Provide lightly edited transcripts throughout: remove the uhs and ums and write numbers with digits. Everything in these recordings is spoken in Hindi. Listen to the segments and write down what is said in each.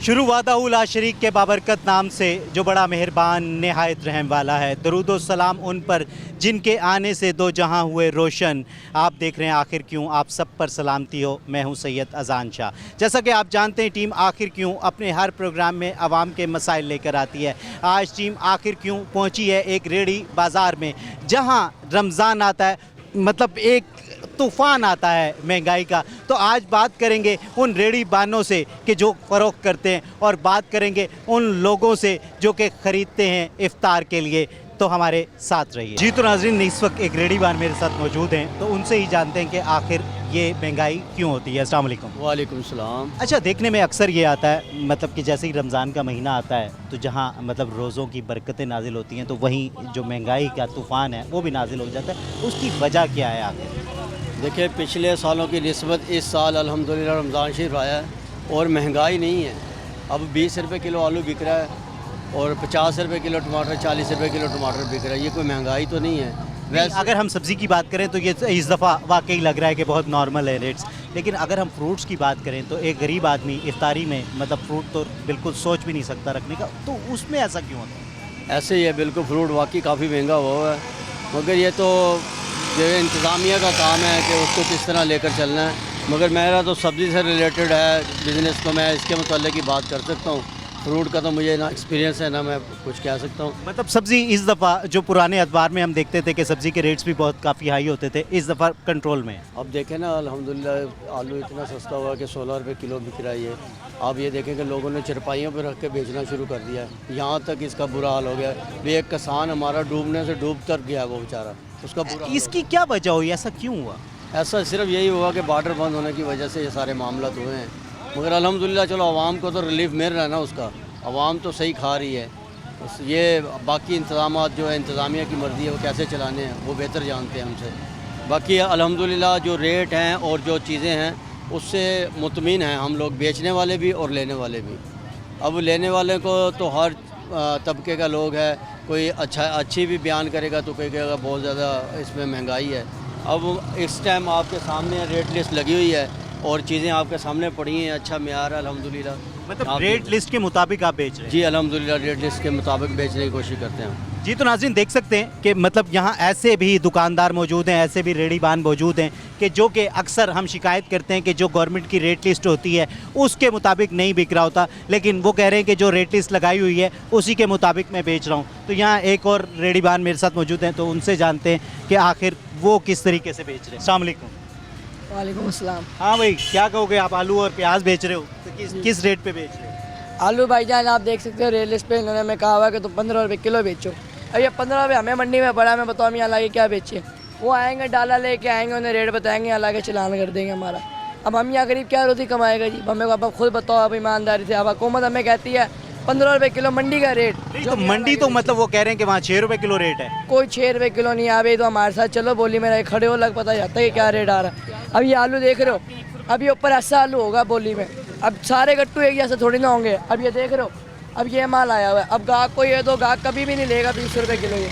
शुरू वादाउल शरीक के बाबरकत नाम से जो बड़ा मेहरबान नहायत रहम वाला है। दरूदो सलाम उन पर जिनके आने से दो जहां हुए रोशन। आप देख रहे हैं आखिर क्यों, आप सब पर सलामती हो। मैं हूं सैयद अजान शाह। जैसा कि आप जानते हैं टीम आखिर क्यों अपने हर प्रोग्राम में आवाम के मसाइल लेकर आती है। आज टीम आखिर क्यों पहुंची है एक रेहड़ी बाज़ार में, जहां रमज़ान आता है, मतलब एक तूफ़ान आता है महंगाई का। तो आज बात करेंगे उन रेहड़ी बानों से कि जो फ़रोख्त करते हैं, और बात करेंगे उन लोगों से जो कि ख़रीदते हैं इफ़्तार के लिए। तो हमारे साथ रहिए। जी तो नाज़रीन, इस वक्त एक रेहड़ी बान मेरे साथ मौजूद हैं, तो उनसे ही जानते हैं कि आखिर ये महंगाई क्यों होती है। अस्सलाम वालेकुम। वालेकुम सलाम। अच्छा, देखने में अक्सर ये आता है, मतलब कि जैसे ही रमज़ान का महीना आता है तो जहाँ मतलब रोज़ों की बरकतें नाजिल होती हैं, तो वहीं जो महंगाई का तूफ़ान है वो भी नाजिल हो जाता है। उसकी वजह क्या है आखिर? देखिए, पिछले सालों की निस्बत इस साल अल्हम्दुलिल्लाह रमज़ान शरीफ आया है और महंगाई नहीं है। अब 20 रुपये किलो आलू बिक रहा है और 50 रुपये किलो टमाटर, 40 रुपये किलो टमाटर बिक रहा है। ये कोई महंगाई तो नहीं है। वैसे अगर हम सब्ज़ी की बात करें तो ये इस दफ़ा वाकई लग रहा है कि बहुत नॉर्मल है रेट्स। लेकिन अगर हम फ्रूट्स की बात करें तो एक गरीब आदमी इफ्तारी में मतलब फ्रूट तो बिल्कुल सोच भी नहीं सकता रखने का, तो उसमें ऐसा क्यों होता है? ऐसे ही है, बिल्कुल फ्रूट वाकई काफ़ी महंगा हुआ है, मगर ये तो जो इंतज़ामिया का काम है कि उसको किस तरह लेकर चलना है। मगर मेरा तो सब्ज़ी से रिलेटेड है बिज़नेस, तो मैं इसके मतलब की बात कर सकता हूँ। फ्रूट का तो मुझे ना एक्सपीरियंस है ना मैं कुछ कह सकता हूँ। मतलब सब्ज़ी इस दफ़ा, जो पुराने अखबार में हम देखते थे कि सब्ज़ी के रेट्स भी बहुत काफ़ी हाई होते थे, इस दफ़ा कंट्रोल में है। अब देखें ना, अल्हम्दुलिल्लाह आलू इतना सस्ता हुआ कि 16 रुपये किलो बिक रहा है ये। आप ये देखें कि लोगों ने चरपाइयों पर रख के बेचना शुरू कर दिया है। यहाँ तक इसका बुरा हाल हो गया है। एक किसान हमारा डूबने से डूब तक गया, वो बेचारा, उसका बुरा हाल इसकी क्या वजह हुई, ऐसा क्यों हुआ? ऐसा सिर्फ यही हुआ कि बॉर्डर बंद होने की वजह से ये सारे मामला हुए हैं। मगर अल्हम्दुलिल्लाह चलो आवाम को तो रिलीफ मिल रहा है ना उसका, आवाम तो सही खा रही है। बस ये बाकी इंतज़ामात जो है इंतज़ामिया की मर्ज़ी है, वो कैसे चलाने हैं वो बेहतर जानते हैं हमसे। बाकी अल्हम्दुलिल्लाह जो रेट हैं और जो चीज़ें हैं उससे मुतमिन हैं हम लोग, बेचने वाले भी और लेने वाले भी। अब लेने वाले को तो हर तबके का लोग है, कोई अच्छी भी बयान करेगा तो कोई कहेगा बहुत ज़्यादा इसमें महंगाई है। अब इस टाइम आपके सामने रेट लिस्ट लगी हुई है और चीज़ें आपके सामने पड़ी हैं, अच्छा मेयार है अल्हम्दुलिल्लाह। मतलब रेट लिस्ट के मुताबिक आप बेच रहे हैं? जी अल्हम्दुलिल्लाह रेट लिस्ट के मुताबिक बेचने की कोशिश करते हैं। जी तो नाज़रीन, देख सकते हैं कि मतलब यहाँ ऐसे भी दुकानदार मौजूद हैं, ऐसे भी रेहड़ीबान मौजूद हैं कि जो कि अक्सर हम शिकायत करते हैं कि जो गवर्नमेंट की रेट लिस्ट होती है उसके मुताबिक नहीं बिक रहा होता, लेकिन वो कह रहे हैं कि जो रेट लिस्ट लगाई हुई है उसी के मुताबिक मैं बेच रहा हूँ। तो यहाँ एक और रेहड़ीबान मेरे साथ मौजूद हैं, तो उनसे जानते हैं कि आखिर वो किस तरीके से बेच रहे हैं। अस्सलाम वालेकुम। वालेकुम अस्सलाम। हाँ भाई, क्या कहोगे? आप आलू और प्याज बेच रहे हो, तो किस रेट पर बेच रहे हो? आलू भाईजान आप देख सकते हो रेल लिस्ट पे इन्होंने हमें कहा हुआ है कि तुम 15 रुपये किलो बेचो। अब ये 15 रुपये हमें मंडी में पड़ा, हमें बताओ हम यहाँ लाके क्या बेचे? वो आएंगे डाला लेके आएंगे, उन्हें रेट बताएंगे, यहाँ लाके चलान कर देंगे हमारा। अब हम यहाँ गरीब क्या रोटी कमाएगा जी? हमें आप खुद बताओ, अब ईमानदारी से। अब हुकूमत हमें कहती है 15 रुपये किलो मंडी का रेट। तो मंडी तो मतलब वो कह रहे हैं कि वहाँ 6 रुपये किलो रेट है। कोई 6 रुपये किलो नहीं आवे, तो हमारे साथ चलो बोली मेरा खड़े हो, लग पता जाता है कि क्या रेट आ रहा है। अब ये आलू देख रहे हो, अब ये ऊपर ऐसा आलू होगा बोली में, अब सारे गट्टू एक जैसे थोड़ी ना होंगे। अब ये देख रहे हो, अब ये माल आया हुआ है, अब गाहक को ये तो गाहक कभी भी नहीं लेगा 20 रुपये किलो ये।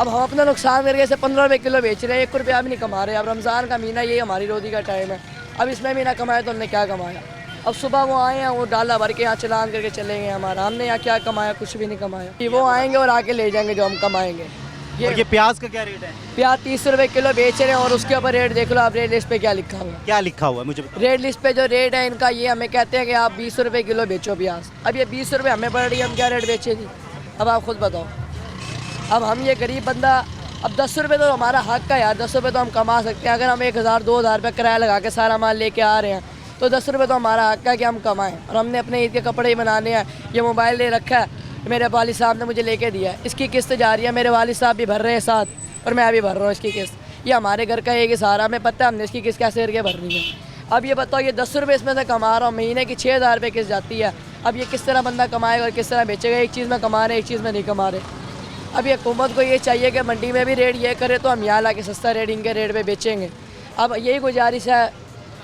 अब हम अपना नुकसान करके इसे 15 रुपये किलो बेच रहे हैं, 1 रुपया भी नहीं कमा रहे। अब रमज़ान का महीना, ये हमारी रोज़ी का टाइम है, अब इसमें भी ना कमाया तो हमने क्या कमाया? अब सुबह वो आए हैं, वो डाला भर के यहाँ चलान करके चले गए हमारा, हमने यहाँ क्या कमाया? कुछ भी नहीं कमाया। वो आएंगे और आके ले जाएंगे जो हम कमाएंगे। ये प्याज का क्या रेट है? प्याज 30 रुपये किलो बेच रहे हैं, और उसके ऊपर रेट देख लो आप, रेट लिस्ट पे क्या लिखा हुआ है। क्या लिखा हुआ है मुझे बताओ। रेट लिस्ट पे जो रेट है इनका, ये हमें कहते हैं कि आप 20 रुपये किलो बेचो प्याज। अब ये 20 रुपये हमें पड़ रही है, हम क्या रेट बेचे जी? अब आप खुद बताओ। अब हम ये गरीब बंदा, अब 10 रुपये तो हमारा हक का यार, 10 रुपये तो हम कमा सकते हैं। अगर हम 1000 2000 रुपये किराया लगा के सारा माल लेके आ रहे हैं, तो 10 रुपये तो हमारा हक है कि हम कमाएं। और हमने अपने ईद के कपड़े ही बनाने हैं। ये मोबाइल ले रखा है, मेरे वालिद साहब ने मुझे लेके दिया है, इसकी किस्त जा रही है, मेरे वालिद साहब भी भर रहे हैं साथ, और मैं अभी भर रहा हूँ इसकी किस्त। ये हमारे घर का एक सहारा, हमें पता है हमने इसकी किस्त कैसे करके भरनी है। अब ये बताओ, ये 10 रुपये इसमें से कमा रहा हूँ, महीने की 6000 रुपये किस्त जाती है। अब ये किस तरह बंदा कमाएगा और किस तरह बेचेगा? एक चीज़ में कमा रहे, एक चीज़ में नहीं कमा रहे। अब ये हुकूमत को ये चाहिए कि मंडी में भी रेट ये करे तो हम यहाँ ला के सस्ता रेट इनके रेट पे बेचेंगे। अब यही गुजारिश है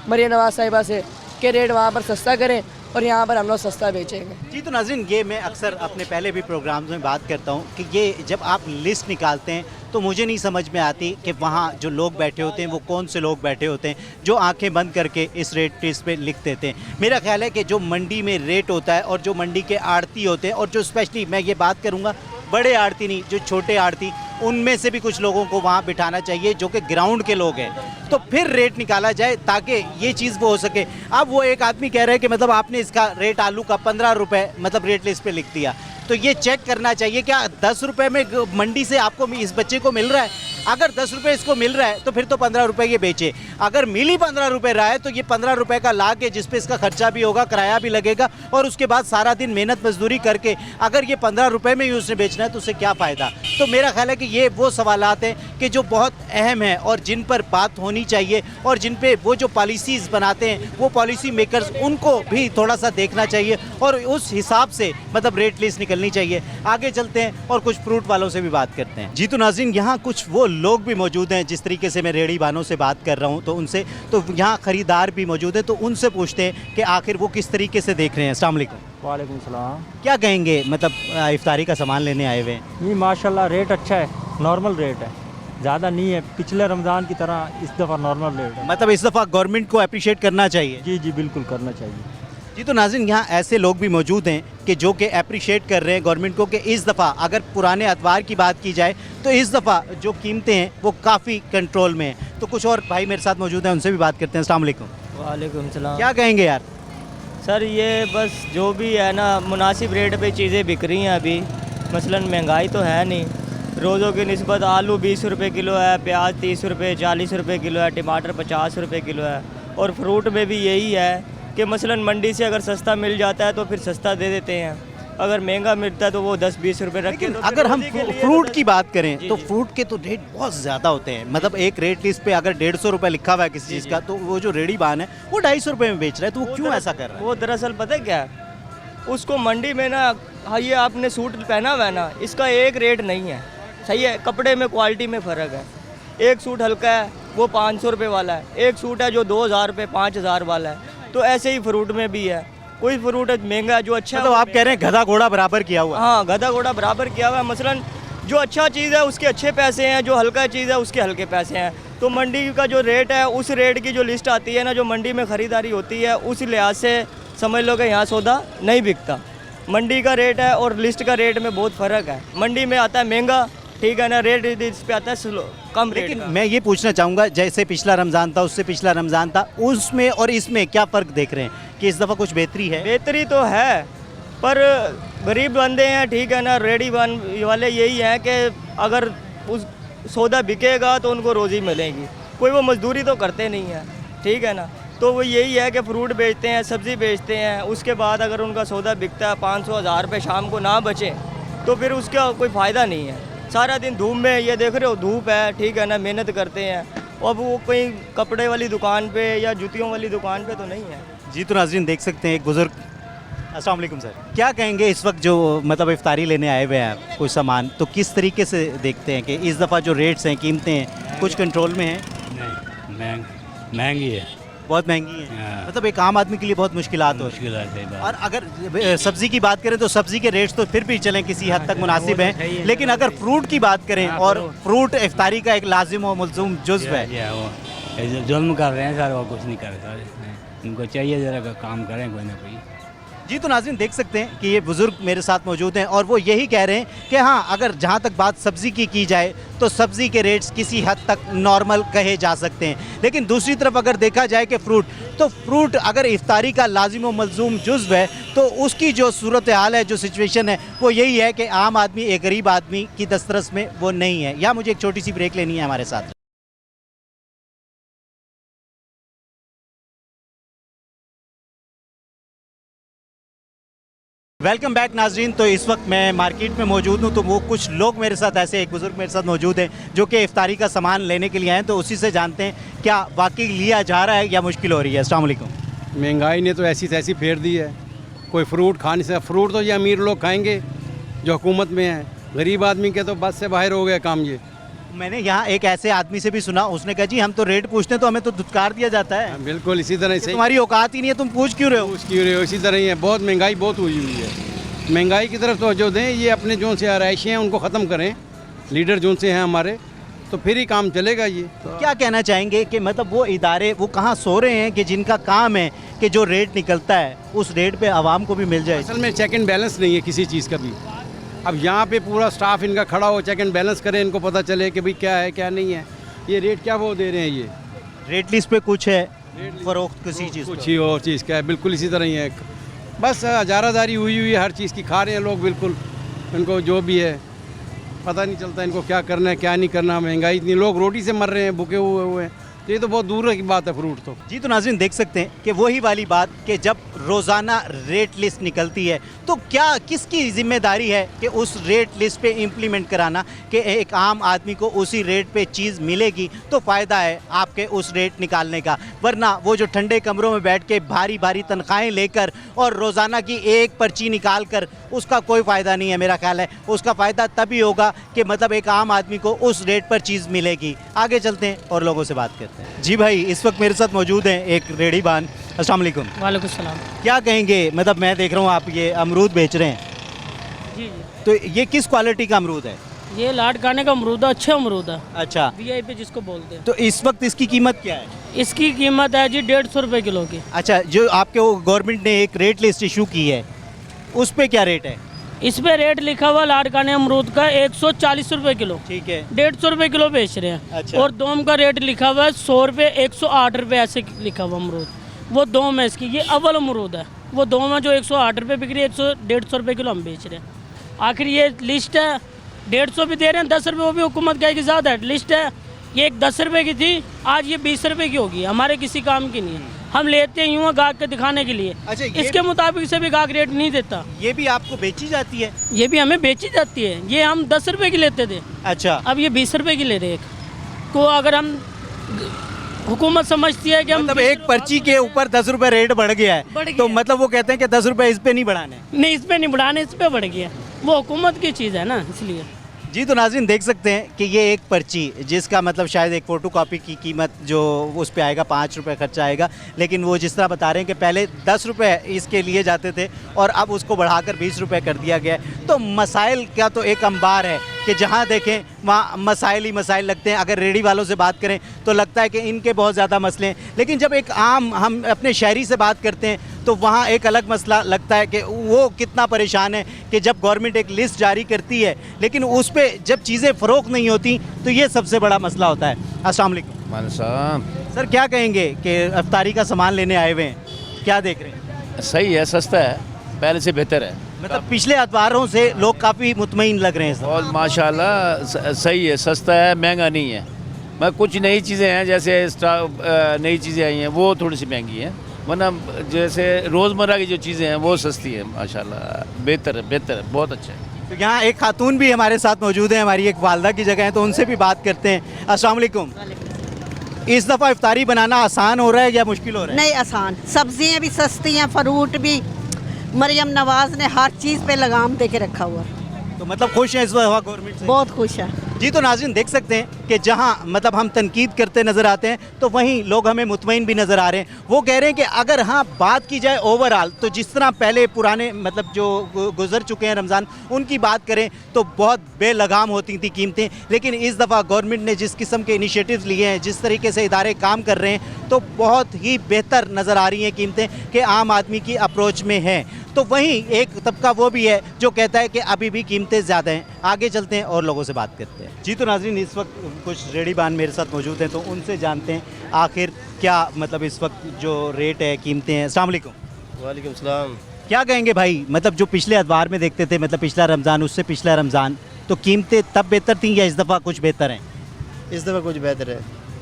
मरियम नवाज साहिबा से कि रेट वहाँ पर सस्ता करें और यहाँ पर हम लोग सस्ता बेचेंगे। जी तो नाज़रीन, ये मैं अक्सर अपने पहले भी प्रोग्राम्स में बात करता हूँ कि ये जब आप लिस्ट निकालते हैं तो मुझे नहीं समझ में आती कि वहाँ जो लोग बैठे होते हैं वो कौन से लोग बैठे होते हैं जो आंखें बंद करके इस रेट लिस्ट पे लिख देते हैं। मेरा ख्याल है कि जो मंडी में रेट होता है और जो मंडी के आड़ती होते हैं, और जो स्पेशली मैं ये बात करूँगा बड़े आड़ती नहीं, जो छोटे आड़ती, उनमें से भी कुछ लोगों को वहाँ बिठाना चाहिए जो कि ग्राउंड के लोग हैं, तो फिर रेट निकाला जाए ताकि ये चीज़ वो हो सके। अब वो एक आदमी कह रहा है कि मतलब आपने इसका रेट आलू का 15 रुपये मतलब रेट लिस्ट पे लिख दिया, तो ये चेक करना चाहिए क्या 10 रुपये में मंडी से आपको इस बच्चे को मिल रहा है? अगर 10 रुपये इसको मिल रहा है तो फिर तो 15 रुपये ये बेचे। अगर मिल ही 15 रुपये रहा है तो ये 15 रुपये का ला के, जिस पे इसका खर्चा भी होगा, किराया भी लगेगा, और उसके बाद सारा दिन मेहनत मजदूरी करके अगर ये 15 रुपये में ही उसने बेचना है तो उसे क्या फ़ायदा? तो मेरा ख्याल है कि ये वो सवालात हैं कि जो बहुत अहम है और जिन पर बात होनी चाहिए, और जिन पे वो जो पॉलिसीज़ बनाते हैं वो पॉलिसी मेकर्स, उनको भी थोड़ा सा देखना चाहिए और उस हिसाब से मतलब रेट लिस्ट निकलनी चाहिए। आगे चलते हैं और कुछ फ्रूट वालों से भी बात करते हैं। जी तो नाज़रीन, यहाँ कुछ वो लोग भी मौजूद हैं, जिस तरीके से मैं रेहड़ी वालों से बात कर रहा हूँ तो उनसे, तो यहाँ ख़रीदार भी मौजूद है, तो उनसे पूछते हैं कि आखिर वो किस तरीके से देख रहे हैं। अस्सलाम वालेकुम। वालेकुम सलाम। क्या कहेंगे, मतलब इफ्तारी का सामान लेने आए हुए हैं? ये माशाल्लाह रेट अच्छा है, नॉर्मल रेट है, ज़्यादा नहीं है। पिछले रमज़ान की तरह इस दफ़ा नॉर्मल रेट है। मतलब इस दफ़ा गवर्नमेंट को अप्रिशिएट करना चाहिए। जी जी बिल्कुल करना चाहिए। जी तो नाज़रीन, यहाँ ऐसे लोग भी मौजूद हैं कि जो कि अप्रिशिएट कर रहे हैं गवर्नमेंट को कि इस दफ़ा अगर पुराने अतवार की बात की जाए तो इस दफ़ा जो कीमतें हैं वो काफ़ी कंट्रोल में हैं। तो कुछ और भाई मेरे साथ मौजूद हैं, उनसे भी बात करते हैं। अस्सलाम वालेकुम। वालेकुम सलाम। क्या कहेंगे यार? सर ये बस जो भी है ना, मुनासिब रेट पे चीज़ें बिक रही हैं अभी। मसलन महंगाई तो है नहीं, रोज़ों की निस्बत आलू 20 रुपये किलो है, प्याज 30 रुपये 40 रुपये किलो है, टमाटर 50 रुपये किलो है, और फ्रूट में भी यही है कि मसलन मंडी से अगर सस्ता मिल जाता है तो फिर सस्ता दे देते हैं, अगर महंगा मिलता है तो वो 10-20 रुपये रख के। लेकिन तो अगर हम फ्रूट की बात करें जी, तो जी। फ्रूट के तो रेट बहुत ज़्यादा होते हैं। मतलब एक रेट लिस्ट पे अगर 150 रुपये लिखा हुआ है किसी चीज़ का, तो वो जो रेडी बान है वो 250 रुपये में बेच रहा है, तो वो क्यों ऐसा कर रहा है? वो दरअसल पता है क्या है, उसको मंडी में ना, हाँ ये आपने सूट पहना हुआ है ना, इसका एक रेट नहीं है, सही है, कपड़े में क्वालिटी में फ़र्क है। एक सूट हल्का है वो 500 रुपये वाला है, एक सूट है जो 2000 रुपये 5000 वाला है। तो ऐसे ही फ्रूट में भी है, कोई फ्रूट महंगा जो अच्छा मतलब आप कह रहे हैं गधा घोड़ा बराबर किया हुआ है? हाँ, गधा घोड़ा बराबर किया हुआ है। मसलन जो अच्छा चीज़ है उसके अच्छे पैसे हैं, जो हल्का चीज़ है उसके हल्के पैसे हैं। तो मंडी का जो रेट है, उस रेट की जो लिस्ट आती है ना, जो मंडी में ख़रीदारी होती है, उस लिहाज से समझ लो कि यहाँ सौदा नहीं बिकता। मंडी का रेट है और लिस्ट का रेट में बहुत फ़र्क है। मंडी में आता है महंगा, ठीक है ना, रेट इस पे आता है कम रेट लेकिन का। मैं ये पूछना चाहूँगा, जैसे पिछला रमज़ान था, उससे पिछला रमज़ान था, उसमें और इसमें क्या फ़र्क देख रहे हैं कि इस दफ़ा कुछ बेहतरी है? बेहतरी तो है, पर गरीब बंदे हैं, ठीक है ना, रेडी वाले यही हैं कि अगर उस सौदा बिकेगा तो उनको रोज़ी मिलेगी, कोई वो मजदूरी तो करते नहीं है, ठीक है ना। तो वो यही है कि फ्रूट बेचते हैं, सब्ज़ी बेचते हैं, उसके बाद अगर उनका सौदा बिकता है 500-1000 रुपये शाम को ना बचे तो फिर उसका कोई फ़ायदा नहीं है। सारा दिन धूप में, ये देख रहे हो धूप है, ठीक है ना, मेहनत करते हैं, अब वो कोई कपड़े वाली दुकान पे या जूतियों वाली दुकान पे तो नहीं है। जी तो नाज़रीन देख सकते हैं एक बुज़ुर्ग। अस्सलाम वालेकुम सर, क्या कहेंगे इस वक्त जो मतलब इफ्तारी लेने आए हुए हैं कुछ सामान, तो किस तरीके से देखते हैं कि इस दफ़ा जो रेट्स हैं, कीमतें हैं, कुछ कंट्रोल में हैं? नहीं, महंगी है, बहुत महंगी है, हाँ। मतलब एक आम आदमी के लिए बहुत मुश्किलात हो। मुश्किल है। और अगर सब्जी की बात करें तो सब्जी के रेट्स तो फिर भी चलें किसी हद तक मुनासिब हैं, लेकिन अगर फ्रूट की बात करें, और फ्रूट इफ्तारी का एक लाजिम और मुलज़ुम जुज़्व है। वो जुल्म कर रहे हैं सर, वो कुछ नहीं कर सर, उनको चाहिए ज़रा काम करें कोई ना कोई। जी तो नाज़रीन देख सकते हैं कि ये बुज़ुर्ग मेरे साथ मौजूद हैं और वो यही कह रहे हैं कि हाँ, अगर जहाँ तक बात सब्ज़ी की जाए तो सब्ज़ी के रेट्स किसी हद तक नॉर्मल कहे जा सकते हैं, लेकिन दूसरी तरफ अगर देखा जाए कि फ्रूट अगर इफ्तारी का लाजिम व मलज़ूम जुज़्व है तो उसकी जो सूरत हाल है, जो सिचुएशन है, वो यही है कि आम आदमी, एक गरीब आदमी की दस्तरस में वो नहीं है। यहाँ मुझे एक छोटी सी ब्रेक लेनी है हमारे साथ। वेलकम बैक नाजरीन। तो इस वक्त मैं मार्केट में मौजूद हूँ, तो वो कुछ लोग मेरे साथ, ऐसे एक बुज़ुर्ग मेरे साथ मौजूद हैं जो कि इफ्तारी का सामान लेने के लिए आए हैं, तो उसी से जानते हैं क्या वाकई लिया जा रहा है या मुश्किल हो रही है। अस्सलाम वालेकुम। महंगाई ने तो ऐसी तैसी फेर दी है, कोई फ्रूट खा नहीं सकता। फ्रूट तो ये अमीर लोग खाएंगे जो हुकूमत में है, गरीब आदमी के तो बस से बाहर हो गया काम। ये मैंने यहाँ एक ऐसे आदमी से भी सुना, उसने कहा जी हम तो रेट पूछते हैं तो हमें तो धुतकार दिया जाता है, बिल्कुल इसी तरह से तुम्हारी औकात ही नहीं है, तुम पूछ क्यों रहे हो? उसकी इसी तरह ही है। बहुत महंगाई बहुत हुई है, महंगाई की तरफ तवज्जो दें। ये अपने जो से आरइशें हैं उनको ख़त्म करें लीडर जो से हैं हमारे, तो फिर ही काम चलेगा ये। तो क्या कहना चाहेंगे कि मतलब वो इदारे वो कहाँ सो रहे हैं कि जिनका काम है कि जो रेट निकलता है उस रेट पे आवाम को भी मिल जाए? असल में चेक एंड बैलेंस नहीं है किसी चीज़ का भी। अब यहाँ पे पूरा स्टाफ इनका खड़ा हो, चेक एंड बैलेंस करे, इनको पता चले कि भाई क्या है क्या नहीं है, ये रेट क्या वो दे रहे हैं, ये रेट लिस्ट पे कुछ है फरोख्त किसी चीज़ कुछ ही और चीज़ का है, बिल्कुल इसी तरह ही है। बस हजारादारी हुई हुई है हर चीज़ की, खा रहे हैं लोग बिल्कुल, इनको जो भी है पता नहीं चलता इनको क्या करना है क्या नहीं करना। महंगाई इतनी, लोग रोटी से मर रहे हैं, भूखे हुए हैं, तो ये तो बहुत दूर की बात है फ्रूट तो। जी तो नाज़रीन देख सकते हैं कि वही वाली बात कि जब रोज़ाना रेट लिस्ट निकलती है तो क्या किसकी जिम्मेदारी है कि उस रेट लिस्ट पे इम्प्लीमेंट कराना कि एक आम आदमी को उसी रेट पे चीज़ मिलेगी तो फ़ायदा है आपके उस रेट निकालने का, वरना वो जो ठंडे कमरों में बैठ के भारी भारी तनख्वाहें लेकर और रोज़ाना की एक पर्ची निकाल कर उसका कोई फ़ायदा नहीं है। मेरा ख्याल है उसका फ़ायदा तभी होगा कि मतलब एक आम आदमी को उस रेट पर चीज़ मिलेगी। आगे चलते हैं और लोगों से बात करते हैं। जी भाई, इस वक्त मेरे साथ मौजूद हैं एक रेहड़ीबान। अस्सलाम वालेकुम। वालेकुम सलाम। क्या कहेंगे, मतलब मैं देख रहा हूँ आप ये अमरूद बेच रहे हैं, जी जी, तो ये किस क्वालिटी का अमरूद है? ये लाट खाने का अमरूद है, अच्छा अमरूद है, अच्छा, VIP जिसको बोलते हैं। तो इस वक्त इसकी कीमत क्या है? इसकी कीमत है जी 150 रुपये किलो की। अच्छा, जो आपके वो गवर्नमेंट ने एक रेट लिस्ट इशू की है उस पे क्या रेट है? इस पे रेट लिखा हुआ लाट खाने अमरूद का 140 रुपये किलो, ठीक है, 150 रुपये किलो बेच रहे हैं। अच्छा। और दोम का रेट लिखा हुआ है 100 रुपये, 108 रुपये ऐसे लिखा हुआ अमरूद। वो दोम है इसकी, ये अव्वल अमरूद है। वो दोम है जो 108 रुपये बिक रही है, 150 रुपये किलो हम बेच रहे हैं। आखिर ये लिस्ट है, 150 भी दे रहे हैं, 10 रुपये वो भी हुकूमत कहेगी ज़्यादा है। लिस्ट है ये एक 10 रुपये की थी, आज ये 20 रुपये की होगी, हमारे किसी काम की नहीं है। हम लेते हैं यूँ गाहक के दिखाने के लिए, अच्छा, ये इसके मुताबिक से भी गाहक रेट नहीं देता। ये भी आपको बेची जाती है? ये भी हमें बेची जाती है, ये हम 10 रुपये की लेते थे, अच्छा, अब ये 20 रुपये की ले रहे हैं। तो अगर हम हुकूमत समझती है कि हम मतलब एक पर्ची के ऊपर 10 रुपए रेट बढ़ गया है, बढ़ गया तो है। मतलब वो कहते हैं कि 10 रुपए इस पे नहीं बढ़ाने। नहीं, इस पे नहीं बढ़ाने, इस पे बढ़ गया। वो हुकूमत की चीज़ है ना, इसलिए। जी तो नाज़रीन देख सकते हैं कि ये एक पर्ची जिसका मतलब शायद एक फ़ोटो कॉपी की कीमत जो उस पे आएगा 5 रुपये खर्चा आएगा, लेकिन वो जिस तरह बता रहे हैं कि पहले 10 रुपये इसके लिए जाते थे और अब उसको बढ़ाकर 20 रुपये कर दिया गया है। तो मसाइल का तो एक अंबार है कि जहाँ देखें वहाँ मसाइल ही मसाइल लगते हैं। अगर रेडी वालों से बात करें तो लगता है कि इनके बहुत ज़्यादा मसले हैं, लेकिन जब एक आम हम अपने शहरी से बात करते हैं तो वहाँ एक अलग मसला लगता है कि वो कितना परेशान है कि जब गवर्नमेंट एक लिस्ट जारी करती है लेकिन उस पर जब चीज़ें फ़रोख्त नहीं होती तो ये सबसे बड़ा मसला होता है। अस्सलाम वालेकुम सर, क्या कहेंगे कि इफ्तारी का सामान लेने आए हुए हैं, क्या देख रहे हैं? सही है, सस्ता है, पहले से बेहतर है। मतलब पिछले अतवारों से लोग काफ़ी मुतमईन लग रहे हैं सर। और माशाल्लाह सही है, सस्ता है, महंगा नहीं है। मैं कुछ नई चीज़ें हैं जैसे नई चीज़ें आई हैं वो थोड़ी सी महंगी हैं, वरना जैसे रोज़मर्रा की जो चीज़ें हैं वो सस्ती है। माशाल्लाह बेहतर है, बहुत अच्छा है। तो यहाँ एक खातून भी हमारे साथ मौजूद है, हमारी एक वालदा की जगह है, तो उनसे भी बात करते हैं। अस्सलाम वालेकुम। इस दफ़ा इफ्तारी बनाना आसान हो रहा है या मुश्किल हो रहा है? नहीं, आसान। सब्जियां भी सस्ती हैं, फ्रूट भी। मरियम नवाज ने हर चीज़ पे लगाम दे के रखा हुआ है। तो मतलब खुश हैं इस दफ़ा गवर्नमेंट से? बहुत खुश है। जी तो नाज़रीन देख सकते हैं कि जहां मतलब हम तनकीद करते नज़र आते हैं तो वहीं लोग हमें मुतमईन भी नज़र आ रहे हैं। वो कह रहे हैं कि अगर हाँ बात की जाए ओवरऑल तो जिस तरह पहले पुराने मतलब जो गुजर चुके हैं रमज़ान उनकी बात करें तो बहुत बेलगाम होती थी कीमतें, लेकिन इस दफ़ा गवर्नमेंट ने जिस किस्म के इनिशिएटिव्स लिए हैं, जिस तरीके से इदारे काम कर रहे हैं, तो बहुत ही बेहतर नज़र आ रही हैं कीमतें कि आम आदमी की अप्रोच में हैं। तो वहीं एक तबका वो भी है जो कहता है कि अभी भी कीमतें ज़्यादा हैं। आगे चलते हैं और लोगों से बात करते हैं। जी तो नाज़रीन इस वक्त कुछ रेहड़ीबान मेरे साथ मौजूद हैं, तो उनसे जानते हैं आखिर क्या मतलब इस वक्त जो रेट है, कीमतें हैं। अस्सलाम वालेकुम। वालेकुम सलाम। क्या कहेंगे भाई, मतलब जो पिछले अतवार में देखते थे, मतलब पिछला रमज़ान उससे पिछला रमज़ान, तो कीमतें तब बेहतर थी या इस दफ़ा कुछ बेहतर हैं? इस दफ़ा कुछ बेहतर है।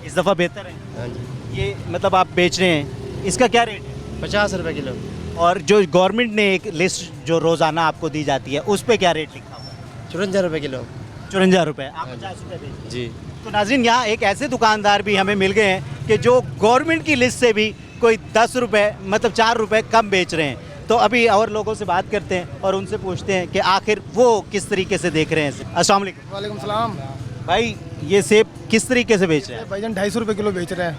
इस दफ़ा बेहतर है। हाँ जी। ये मतलब आप बेच रहे हैं, इसका क्या रेट है? 50 रुपये किलो। और जो गवर्नमेंट ने एक लिस्ट जो रोज़ाना आपको दी जाती है उस पर क्या रेट लिखा हुआ है? 54 रुपये किलो। 54 रुपये, आप 50 रुपये बेच रहे हैं। जी। तो नाज़रीन यहाँ एक ऐसे दुकानदार भी हमें मिल गए हैं कि जो गवर्नमेंट की लिस्ट से भी कोई 10 रुपये मतलब 4 रुपये कम बेच रहे हैं। तो अभी और लोगों से बात करते हैं और उनसे पूछते हैं कि आखिर वो किस तरीके से देख रहे हैं। अस्सलाम वालेकुम। वालेकुम सलाम। भाई ये सेब किस तरीके से बेच रहे हैं? भाईजान 250 रुपये किलो बेच रहे हैं।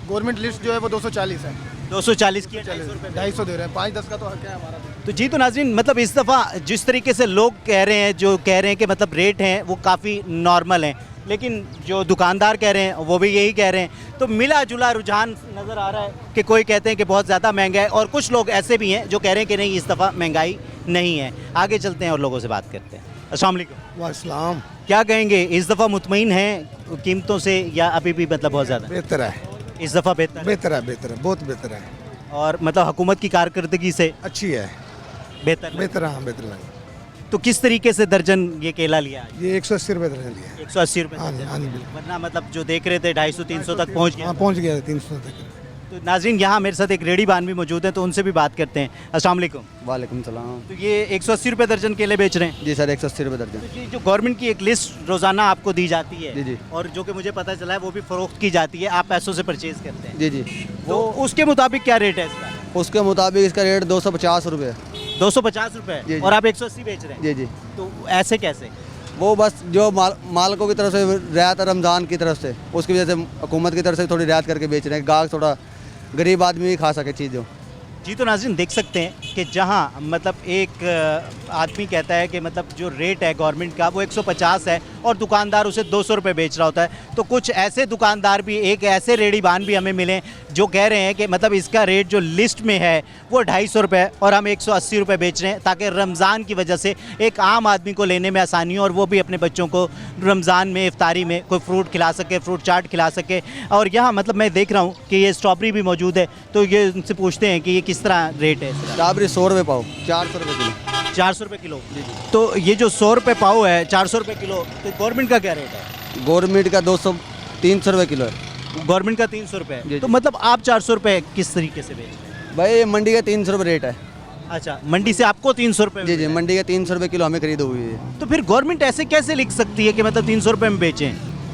गवर्नमेंट लिस्ट जो है वो 240 है। 240 की 250 दे रहे हैं, 5-10 का तो हक है हमारा। तो जी तो नाज़रीन मतलब इस दफ़ा जिस तरीके से लोग कह रहे हैं, जो कह रहे हैं कि मतलब रेट हैं वो काफ़ी नॉर्मल हैं, लेकिन जो दुकानदार कह रहे हैं वो भी यही कह रहे हैं। तो मिला जुला रुझान नज़र आ रहा है कि कोई कहते हैं कि बहुत ज़्यादा महंगा है और कुछ लोग ऐसे भी हैं जो कह रहे हैं कि नहीं इस दफ़ा महंगाई नहीं है। आगे चलते हैं और लोगों से बात करते हैं। अस्सलाम वालेकुम। वालेकुम। क्या कहेंगे, इस दफ़ा मुतमईन हैं कीमतों से या अभी भी मतलब बहुत ज़्यादा? बेहतर है, इस दफ़ा बेहतर बेहतर है, बेहतर है, बहुत बेहतर है। और मतलब हुकूमत की कारकर्दगी से अच्छी है, बेहतर बेहतर, हाँ बेहतर लगे। तो किस तरीके से दर्जन ये केला लिया आज? ये 180 रुपये दर्जन लिया है। 180 रुपये हाँ जी, दर्जन। हाँ जी, बिल्कुल। वरना मतलब जो देख रहे थे 250-300 तक पहुंच गया। हाँ पहुँच गया है 300 तक। तो नाज़रीन यहाँ मेरे साथ एक रेडी बान भी मौजूद है, तो उनसे भी बात करते हैं। अस्सलाम वालेकुम। वालेकुम सलाम। तो ये 180 रुपये दर्जन केले बेच रहे हैं? जी सर, 180 रुपये दर्जन। तो ये जो गवर्नमेंट की एक लिस्ट रोज़ाना आपको दी जाती है, जी जी। और जो कि मुझे पता चला है वो भी फ़रोख्त की जाती है, आप पैसों से परचेज़ करते हैं। जी जी। तो उसके मुताबिक क्या रेट है इसका? उसके मुताबिक इसका रेट 250 रुपये। 250 जी, रुपये जी। और आप 180 बेच रहे हैं? जी जी। तो ऐसे कैसे? वो बस जो मालकों की तरफ से रियायत है रमज़ान की तरफ से, उसकी वजह से हुकूमत की तरफ से थोड़ी रियायत करके बेच रहे हैं, गाहक थोड़ा गरीब आदमी भी खा सके चीज़। जी तो नाज़रीन देख सकते हैं कि जहां मतलब एक आदमी कहता है कि मतलब जो रेट है गवर्नमेंट का वो 150 है और दुकानदार उसे 200 रुपये बेच रहा होता है, तो कुछ ऐसे दुकानदार भी, एक ऐसे रेडीबान भी हमें मिले जो कह रहे हैं कि मतलब इसका रेट जो लिस्ट में है वो 250 रुपये और हम 180 रुपये बेच रहे हैं, ताकि रमज़ान की वजह से एक आम आदमी को लेने में आसानी हो और वो भी अपने बच्चों को रमज़ान में इफ्तारी में कोई फ्रूट खिला सके, फ्रूट चाट खिला सके। और यहाँ मतलब मैं देख रहा हूँ कि ये स्ट्रॉबेरी भी मौजूद है, तो ये उनसे पूछते हैं कि ये किस तरह रेट है? स्ट्रॉबेरी 100 रुपये पाओ, 400 रुपये किलो। 400 रुपये किलो। तो ये जो 100 रुपये पाव है, 400 रुपये किलो, तो गवर्नमेंट का क्या रेट है? गवर्नमेंट का 300 रुपये किलो है। गवर्नमेंट का 300 रुपये। जी, तो जी। मतलब आप 400 रुपये किस तरीके से बेच रहे हैं? भाई ये मंडी का 300 रुपये रेट है। अच्छा, मंडी से आपको 300 रुपये? जी जी, मंडी का 300 रुपये किलो हमें खरीद हुई है। तो फिर गवर्नमेंट ऐसे कैसे लिख सकती है कि मतलब 300 रुपये में बेचें?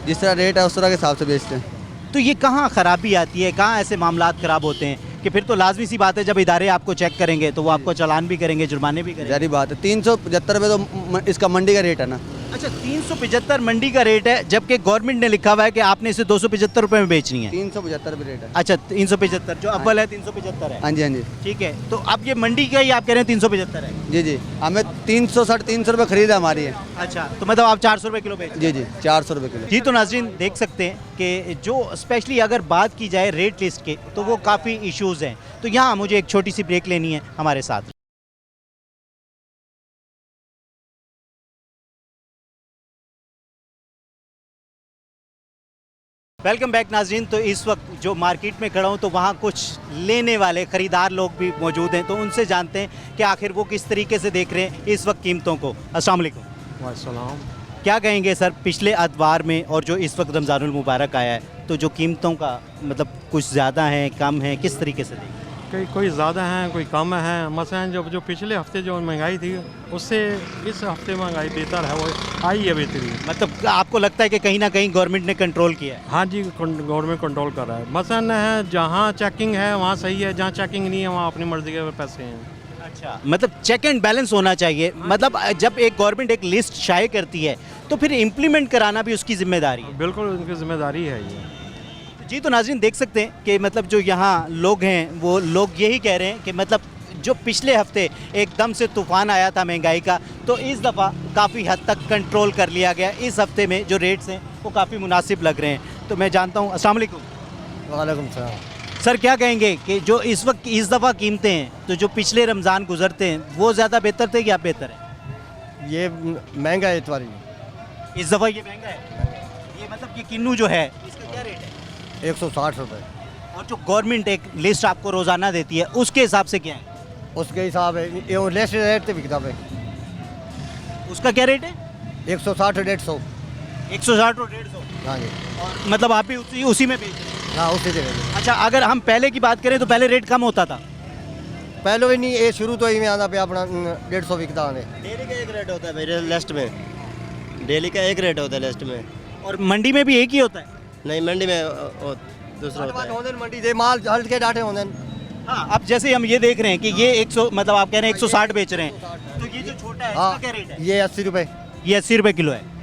जिस तरह रेट है उस तरह के हिसाब से बेचते हैं। तो ये कहाँ ख़राबी आती है, कहाँ ऐसे मामलात ख़राब होते हैं कि फिर तो लाजमी सी बात है जब इदारे आपको चेक करेंगे तो वो आपको चालान भी करेंगे, जुर्माने भी करेंगे। जारी बात है, 375 रुपये तो इसका मंडी का रेट है ना। अच्छा, 375 मंडी का रेट है, जबकि गवर्नमेंट ने लिखा हुआ है कि आपने इसे 275 रुपये में बेचनी है। 375 रुपये रेट है। अच्छा, 375 जो अव्वल है 375 है। हाँ जी, हाँ जी। ठीक है, तो अब ये मंडी का ही आप कह रहे हैं 375 है? जी जी, हमें 360-300 रुपये खरीद है हमारी है। अच्छा, तो मतलब आप 400 रुपये किलो बेच? जी जी, 400 रुपये किलो। जी तो नाज़रीन देख सकते हैं कि जो स्पेशली अगर बात की जाए रेट लिस्ट के तो वो काफ़ी इश्यूज़ हैं। तो यहाँ मुझे एक छोटी सी ब्रेक लेनी है, हमारे साथ। वेलकम बैक नाज़रीन। तो इस वक्त जो मार्केट में खड़ा हूँ तो वहाँ कुछ लेने वाले ख़रीदार लोग भी मौजूद हैं, तो उनसे जानते हैं कि आखिर वो किस तरीके से देख रहे हैं इस वक्त कीमतों को। अस्सलाम वालेकुम। वालेकुम। क्या कहेंगे सर, पिछले अतवार में और जो इस वक्त रमज़ानुल मुबारक आया है, तो जो कीमतों का मतलब कुछ ज़्यादा है, कम है, किस तरीके से देखें? कोई ज़्यादा हैं, कोई कम है। मसलन जो पिछले हफ्ते जो महंगाई थी उससे इस हफ्ते महंगाई बेहतर है, वो आई है बेहतरी। मतलब आपको लगता है कि कहीं ना कहीं गवर्नमेंट ने कंट्रोल किया है? हाँ जी, गवर्नमेंट कंट्रोल कर रहा है। मसलन है जहाँ चेकिंग है वहाँ सही है, जहाँ चेकिंग नहीं है वहाँ अपनी मर्जी के पैसे हैं। अच्छा, मतलब चेक एंड बैलेंस होना चाहिए। मतलब जब एक गवर्नमेंट एक लिस्ट शाये करती है तो फिर इम्प्लीमेंट कराना भी उसकी जिम्मेदारी है। बिल्कुल उनकी जिम्मेदारी है ये। जी तो नाज़रीन देख सकते हैं कि मतलब जो यहाँ लोग हैं वो लोग यही कह रहे हैं कि मतलब जो पिछले हफ्ते एकदम से तूफ़ान आया था महंगाई का, तो इस दफ़ा काफ़ी हद तक कंट्रोल कर लिया गया। इस हफ्ते में जो रेट्स हैं वो काफ़ी मुनासिब लग रहे हैं। तो मैं जानता हूँ। अस्सलाम वालेकुम। वालेकुम सलाम। सर क्या कहेंगे कि जो इस वक्त इस दफ़ा कीमतें हैं, तो जो पिछले रमज़ान गुजरते हैं वो ज़्यादा बेहतर थे या बेहतर है? ये महंगा है इतवारी, इस दफ़ा ये महंगा है। ये मतलब ये किन्नू जो है इसका क्या रेट है? 160 रुपये। और जो गवर्नमेंट एक लिस्ट आपको रोज़ाना देती है उसके हिसाब से क्या है? उसके हिसाब है ये लेस रेट बिकता है। उसका क्या रेट है? 160-150। 160 और 150। हाँ जी। और मतलब आप भी उसी में बेच रहे हैं? हाँ, उसी जगह। अच्छा, अगर हम पहले की बात करें तो पहले रेट कम होता था? पहले भी नहीं, ये शुरू तो ही में आना पे अपना 150 बिकता है। डेली का एक रेट होता है मेरे लिस्ट में, डेली का एक रेट होता है लिस्ट में। और मंडी में भी एक ही होता है? नहीं, मंडी में दूसरा होता है। मंडी से माल हल्के के डाटे होंगे। हाँ, अब जैसे हम ये देख रहे हैं कि ये 100 मतलब आप कह रहे हैं 160 बेच रहे हैं, तो ये जो छोटा है इसका क्या रेट है? ये 80 रुपये। ये 80 रुपये किलो है।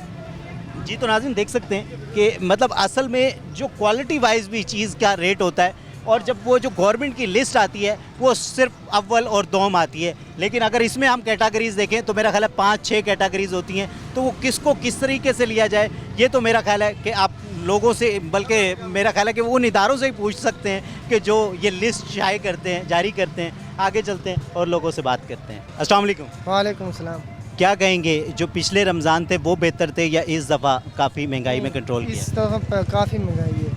जी तो नाज़रीन देख सकते हैं कि मतलब असल में जो क्वालिटी वाइज भी चीज़ का रेट होता है और जब वो जो गवर्नमेंट की लिस्ट आती है वो सिर्फ अव्वल और दोम आती है, लेकिन अगर इसमें हम कैटेगरीज देखें तो मेरा ख्याल है 5-6 कैटेगरीज होती हैं। तो वो किसको किस तरीके से लिया जाए, ये तो मेरा ख्याल है कि आप लोगों से, बल्कि मेरा ख्याल है कि वो उन इदारों से ही पूछ सकते हैं कि जो ये लिस्ट शाये करते हैं, जारी करते हैं। आगे चलते हैं और लोगों से बात करते हैं। अस्सलाम वालेकुम। वालेकुम सलाम। क्या कहेंगे, जो पिछले रमज़ान थे वो बेहतर थे या इस दफ़ा काफ़ी महंगाई में कंट्रोल किया? इस दफ़ा काफ़ी महंगाई है।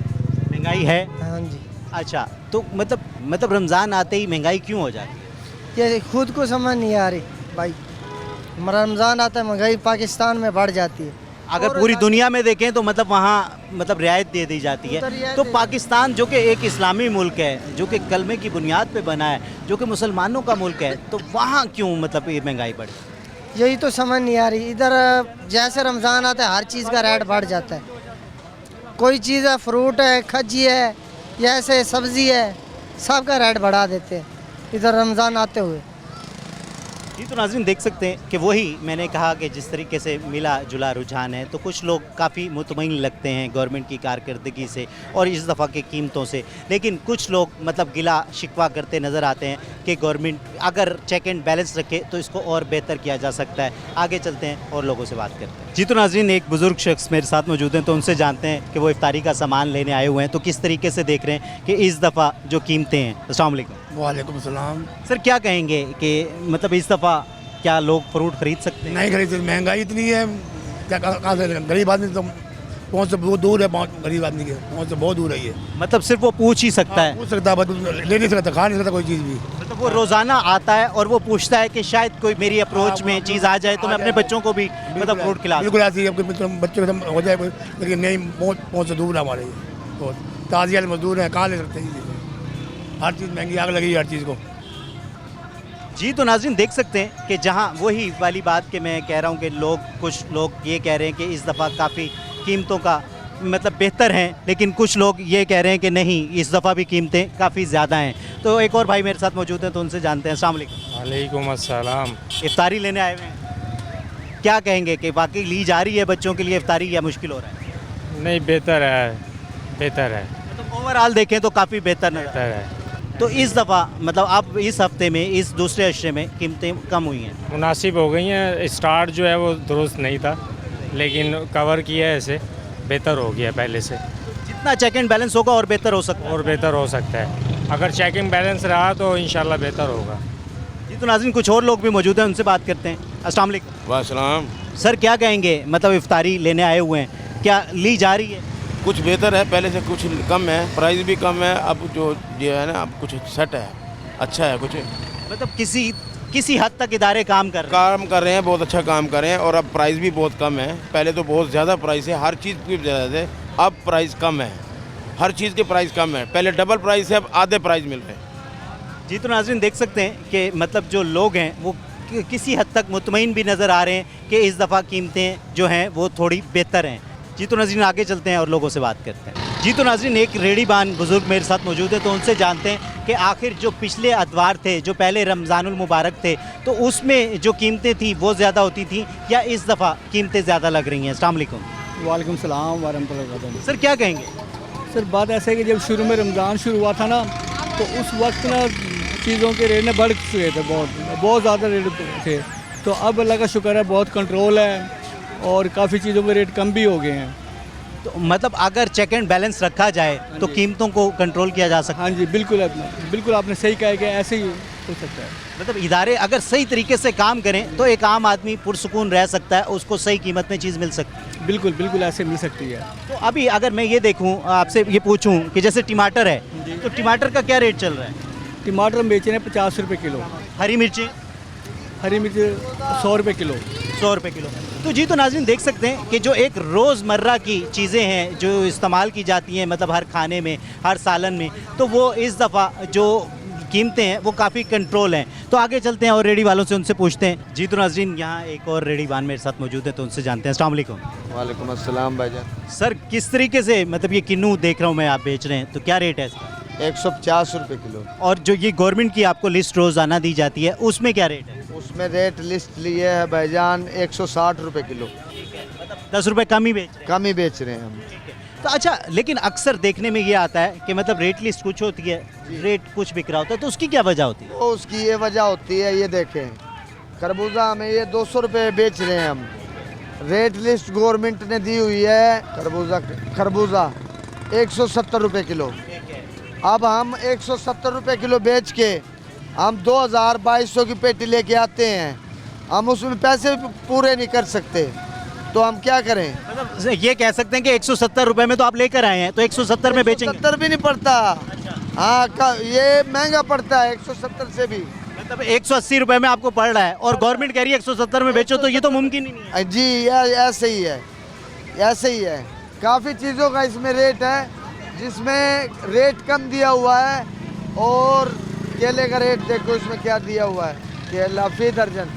महंगाई है? हाँ जी। अच्छा, तो मतलब रमज़ान आते ही महंगाई क्यों हो जाती है? ये खुद को समझ नहीं आ रही भाई। रमज़ान आता है महंगाई पाकिस्तान में बढ़ जाती है। अगर पूरी दुनिया में देखें तो मतलब वहाँ मतलब रियायत दे दी जाती है। तो पाकिस्तान जो कि एक इस्लामी मुल्क है, जो कि कलमे की बुनियाद पे बना है, जो कि मुसलमानों का मुल्क है, तो वहाँ क्यों मतलब ये महंगाई बढ़ी? यही तो समझ नहीं आ रही। इधर जैसे रमज़ान आता है हर चीज़ का रेट बढ़ जाता है। कोई चीज़ है, फ्रूट है, खजी है, जैसे सब्ज़ी है, सब का रेट बढ़ा देते हैं इधर रमज़ान आते हुए। जी, तो नाज़रीन देख सकते हैं कि वही मैंने कहा कि जिस तरीके से मिला जुला रुझान है, तो कुछ लोग काफ़ी मुतमईन लगते हैं गवर्नमेंट की कारकर्दगी से और इस दफ़ा की कीमतों से, लेकिन कुछ लोग मतलब गिला शिकवा करते नज़र आते हैं कि गवर्नमेंट अगर चेक एंड बैलेंस रखे तो इसको और बेहतर किया जा सकता है। आगे चलते हैं और लोगों से बात करते हैं। जी, तो नाज़रीन एक बुज़ुर्ग शख्स मेरे साथ मौजूद हैं, तो उनसे जानते हैं कि वो इफ्तारी का सामान लेने आए हुए हैं, तो किस तरीके से देख रहे हैं कि इस दफ़ा जो कीमतें हैं। अस्सलाम वालेकुम। वालेकुम सलाम। सर, क्या कहेंगे कि मतलब इस दफ़ा क्या लोग फ्रूट खरीद सकते हैं? नहीं खरीद सकते, महंगाई इतनी है, क्या कहाँ से गरीब आदमी तो पहुँच से बहुत दूर है, गरीब आदमी के पहुँच से बहुत दूर है ये। मतलब सिर्फ वो पूछ ही सकता है? पूछ सकता है, ले नहीं सकता, खा नहीं सकता कोई चीज़ भी। मतलब वो रोज़ाना आता है और वो पूछता है कि शायद कोई मेरी अप्रोच में चीज़ आ जाए तो मैं अपने बच्चों को भी मतलब फ्रूट खिला। बिल्कुल आती है, बच्चों को हो जाए, लेकिन नहीं, पहुँच से दूर है हमारे बहुत। ताज़िया मजदूर हैं, कहाँ ले सकते हैं? हर चीज़ महंगी, आग लगी हर चीज़ को। जी, तो नाज़रीन देख सकते हैं कि जहां वही वाली बात कि मैं कह रहा हूं कि कुछ लोग ये कह रहे हैं कि इस दफ़ा काफ़ी कीमतों का मतलब बेहतर हैं, लेकिन कुछ लोग ये कह रहे हैं कि नहीं, इस दफ़ा भी कीमतें काफ़ी ज़्यादा हैं। तो एक और भाई मेरे साथ मौजूद हैं, तो उनसे जानते हैं। अस्सलाम वालेकुम। वालेकुम अस्सलाम। इफ्तारी लेने आए हुए हैं, क्या कहेंगे कि वाकई ली जा रही है बच्चों के लिए इफ्तारी या मुश्किल हो रहा है? नहीं, बेहतर है, बेहतर है, मतलब ओवरऑल देखें तो काफ़ी बेहतर बेहतर है। तो इस दफ़ा मतलब अब इस हफ्ते में, इस दूसरे अशरे में कीमतें कम हुई हैं, मुनासिब हो गई हैं। स्टार्ट जो है वो दुरुस्त नहीं था, लेकिन कवर किया है, ऐसे बेहतर हो गया पहले से। जितना चेक एंड बैलेंस होगा और बेहतर हो सकता है। और बेहतर हो सकता है, अगर चेकिंग बैलेंस रहा तो इंशाल्लाह बेहतर होगा। जी, तो नाज़रीन कुछ और लोग भी मौजूद हैं, उनसे बात करते हैं। अस्सलाम वालेकुम। वासलाम। सर, क्या कहेंगे, मतलब इफ्तारी लेने आए हुए हैं, क्या ली जा रही है? कुछ बेहतर है, पहले से कुछ कम है, प्राइस भी कम है। अब जो है ना, अब कुछ सेट है, अच्छा है कुछ। मतलब किसी हद तक इदारे काम कर रहे हैं, बहुत अच्छा काम कर रहे हैं, और अब प्राइस भी बहुत कम है। पहले तो बहुत ज़्यादा प्राइस है, हर चीज़ की ज़्यादा थे, अब प्राइस कम है, हर चीज़ के प्राइस कम है। पहले डबल प्राइस है, अब आधे प्राइस मिल रहे हैं। जी, तो नाज़रीन देख सकते हैं कि मतलब जो लोग हैं वो किसी हद तक मुतमईन भी नज़र आ रहे हैं कि इस दफ़ा कीमतें जो हैं वो थोड़ी बेहतर हैं। जी, तो नाज़रीन आगे चलते हैं और लोगों से बात करते हैं। जी, तो नाज़रीन एक रेडीबान बुज़ुर्ग मेरे साथ मौजूद है, तो उनसे जानते हैं कि आखिर जो पिछले अतवार थे, जो पहले रमज़ानुल मुबारक थे, तो उसमें जो कीमतें थी वो ज़्यादा होती थी या इस दफ़ा कीमतें ज़्यादा लग रही हैं? अस्सलाम वालेकुम। वालेकुम सलाम वरहमतुल्लाहि वबरकातुहू। सर, क्या कहेंगे? सर, बात ऐसा है कि जब शुरू में रमज़ान शुरू हुआ था ना, तो उस वक्त ना चीज़ों के रेट बढ़ चुके थे, बहुत ज़्यादा रेट थे। तो अब अल्लाह का शुक्र है, बहुत कंट्रोल है और काफ़ी चीज़ों के रेट कम भी हो गए हैं। तो मतलब अगर चेक एंड बैलेंस रखा जाए तो कीमतों को कंट्रोल किया जा सकता है? हाँ जी, बिल्कुल आपने सही कहा कि ऐसे ही हो सकता है। मतलब इदारे अगर सही तरीके से काम करें तो एक आम आदमी पुरसुकून रह सकता है, उसको सही कीमत में चीज़ मिल सकती है। बिल्कुल ऐसे मिल सकती है। तो अभी अगर मैं ये देखूं, आपसे ये पूछूं कि जैसे टमाटर है, तो टमाटर का क्या रेट चल रहा है? टमाटर हम बेच रहे हैं 50 रुपये किलो। हरी मिर्ची 100 रुपये किलो। 100 रुपये किलो। तो जी, तो नाज़रीन देख सकते हैं कि जो एक रोज़मर्रा की चीज़ें हैं जो इस्तेमाल की जाती हैं, मतलब हर खाने में, हर सालन में, तो वो इस दफ़ा जो कीमतें हैं वो काफ़ी कंट्रोल हैं। तो आगे चलते हैं और रेडी वालों से उनसे पूछते हैं। जी, तो नाज़रीन यहाँ एक और रेडी वान मेरे साथ मौजूद है, तो उनसे जानते हैं। अस्सलाम वालेकुम। वालेकुम अस्सलाम भाईजान। सर, किस तरीके से मतलब ये किन्नू देख रहा हूँ मैं आप बेच रहे हैं, तो क्या रेट है इसका? 150 रुपये किलो। और जो ये गवर्नमेंट की आपको लिस्ट रोज़ाना दी जाती है, उसमें क्या रेट है? उसमें रेट लिस्ट लिए है भाईजान 160 रुपये किलो। मतलब 10 रुपये कम ही बेच रहे हैं? कम ही बेच रहे हैं हम। तो अच्छा, लेकिन अक्सर देखने में ये आता है कि मतलब रेट लिस्ट कुछ होती है, रेट कुछ बिक रहा होता है, तो उसकी क्या वजह होती है? तो उसकी ये वजह होती है, ये देखें खरबूजा हमें ये 200 रुपये बेच रहे हैं हम, रेट लिस्ट गवर्नमेंट ने दी हुई है। खरबूजा 170 रुपये किलो, अब हम 170 रुपये किलो बेच के हम 2200 की पेटी लेके आते हैं, हम उसमें पैसे पूरे नहीं कर सकते, तो हम क्या करें? मतलब ये कह सकते हैं कि 170 रुपये में तो आप लेकर आए हैं, तो 170 में बेचेंगे? 170 भी नहीं पड़ता। हाँ ये महंगा पड़ता है 170 से भी। मतलब 180 रुपये में आपको पड़ रहा है और गवर्नमेंट कह रही है 170 में बेचो, तो ये तो मुमकिन ही नहीं है। जी ऐसे ही है, ऐसे ही है। काफ़ी चीज़ों का इसमें रेट है, जिसमें रेट कम दिया हुआ है। और केले का रेट देखो इसमें क्या दिया हुआ है, केला फी दर्जन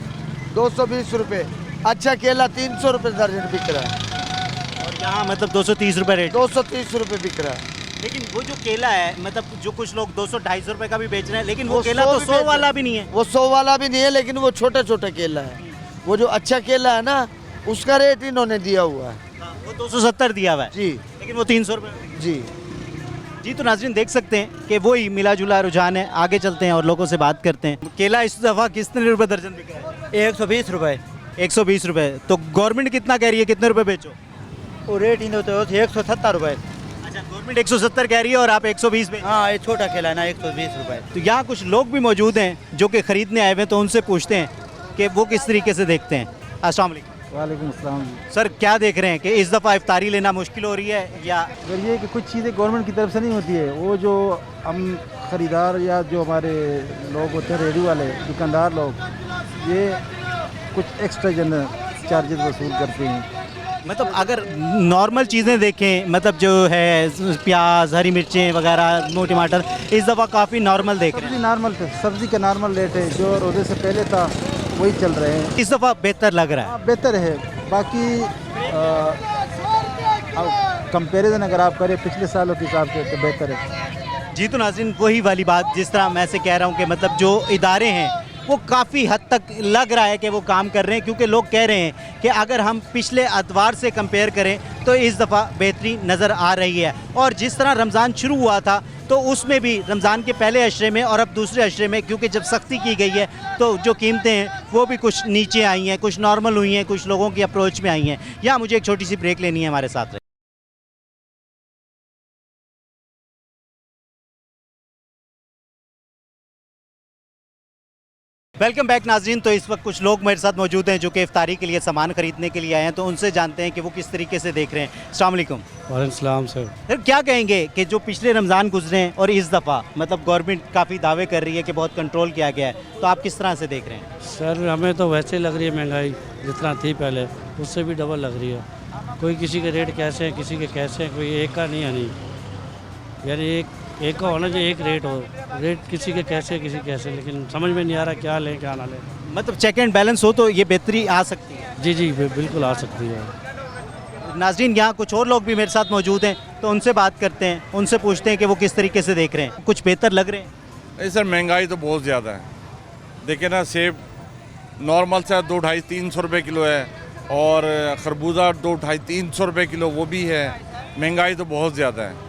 220 रुपये, अच्छा केला 300 रुपये दर्जन बिक रहा है। और यहाँ मतलब 230 रुपये रेट, 230 रुपये बिक रहा है। लेकिन वो जो केला है, मतलब जो कुछ लोग 200-250 रुपये का भी बेच रहे हैं, लेकिन वो केला तो 100 वाला भी नहीं है। वो 100 वाला भी नहीं है, लेकिन वो छोटा छोटा केला है। वो जो अच्छा केला है ना, उसका रेट इन्होंने दिया हुआ है, वो 270 दिया हुआ है जी, लेकिन वो 300 रुपये जी जी। तो नाज़रीन देख सकते हैं कि वही मिला जुला रुझान है। आगे चलते हैं और लोगों से बात करते हैं। केला इस दफ़ा कितने रुपये दर्जन बिक रहा है? 120 रुपये। 120 रुपये। तो गवर्नमेंट कितना कह रही है, कितने रुपये बेचो? वो रेट ही होते हो 170 रुपये। अच्छा, गवर्नमेंट 170 कह रही है और आप 120 बेच। हाँ, ये छोटा केला है ना, 120 रुपये। तो यहाँ कुछ लोग भी मौजूद हैं जो कि ख़रीदने आए हुए हैं, तो उनसे पूछते हैं कि वो किस तरीके से देखते हैं। अस्सलाम वालेकुम। वालेकुम अस्सलाम। सर, क्या देख रहे हैं कि इस दफ़ा इफ्तारी लेना मुश्किल हो रही है या? अगर ये कि कुछ चीज़ें गवर्नमेंट की तरफ से नहीं होती है, वो जो हम ख़रीदार या जो हमारे लोग होते हैं, रेडी वाले दुकानदार लोग, ये कुछ एक्स्ट्रा जनरल चार्जेस वसूल करते हैं। मतलब अगर नॉर्मल चीज़ें देखें, मतलब जो है प्याज, हरी मिर्चें वगैरह, टमाटर, इस दफ़ा काफ़ी नॉर्मल देख रहे हैं। नॉर्मल सब्ज़ी का नॉर्मल रेट है, जो रोज़े से पहले था वही चल रहे हैं। इस दफ़ा बेहतर लग रहा है? बेहतर है। बाकी कंपैरिजन अगर आप करें पिछले सालों के हिसाब से तो बेहतर है। जी। तो नाज़रीन वही वाली बात, जिस तरह मैं से कह रहा हूँ कि मतलब जो इदारे हैं वो काफ़ी हद तक लग रहा है कि वो काम कर रहे हैं, क्योंकि लोग कह रहे हैं कि अगर हम पिछले अतवार से कंपेयर करें तो इस दफ़ा बेहतरी नज़र आ रही है। और जिस तरह रमज़ान शुरू हुआ था तो उसमें भी रमज़ान के पहले अशरे में और अब दूसरे अशरे में, क्योंकि जब सख्ती की गई है तो जो कीमतें हैं वो भी कुछ नीचे आई हैं, कुछ नॉर्मल हुई हैं, कुछ लोगों की अप्रोच में आई हैं। यहाँ मुझे एक छोटी सी ब्रेक लेनी है, हमारे साथ रहे। वेलकम बैक नाजरीन। तो इस वक्त कुछ लोग मेरे साथ मौजूद हैं जो कि इफ्तारी के लिए सामान खरीदने के लिए आए हैं, तो उनसे जानते हैं कि वो किस तरीके से देख रहे हैं। अस्सलाम वालेकुम। वालेकुम सलाम सर। सर, क्या कहेंगे कि जो पिछले रमज़ान गुजरे हैं और इस दफ़ा मतलब गवर्नमेंट काफ़ी दावे कर रही है कि बहुत कंट्रोल किया गया है, तो आप किस तरह से देख रहे हैं? सर, हमें तो वैसे लग रही है महंगाई जितना थी पहले उससे भी डबल लग रही है। कोई किसी के रेट कैसे हैं, किसी के कैसे हैं, कोई एक का नहीं है, नहीं यानी एक का होना चाहिए, एक रेट हो, रेट किसी के कैसे किसी कैसे, लेकिन समझ में नहीं आ रहा क्या लें क्या ना लें। मतलब चेक एंड बैलेंस हो तो ये बेहतरी आ सकती है। जी जी बिल्कुल आ सकती है। नाजरीन यहाँ कुछ और लोग भी मेरे साथ मौजूद हैं, तो उनसे बात करते हैं, उनसे पूछते हैं कि वो किस तरीके से देख रहे हैं। कुछ बेहतर लग रहे हैं? सर, महंगाई तो बहुत ज़्यादा है। देखिए ना, सेब नॉर्मल से 200-250-300 रुपये किलो है, और खरबूजा 200-250-300 रुपये किलो वो भी है। महंगाई तो बहुत ज़्यादा है।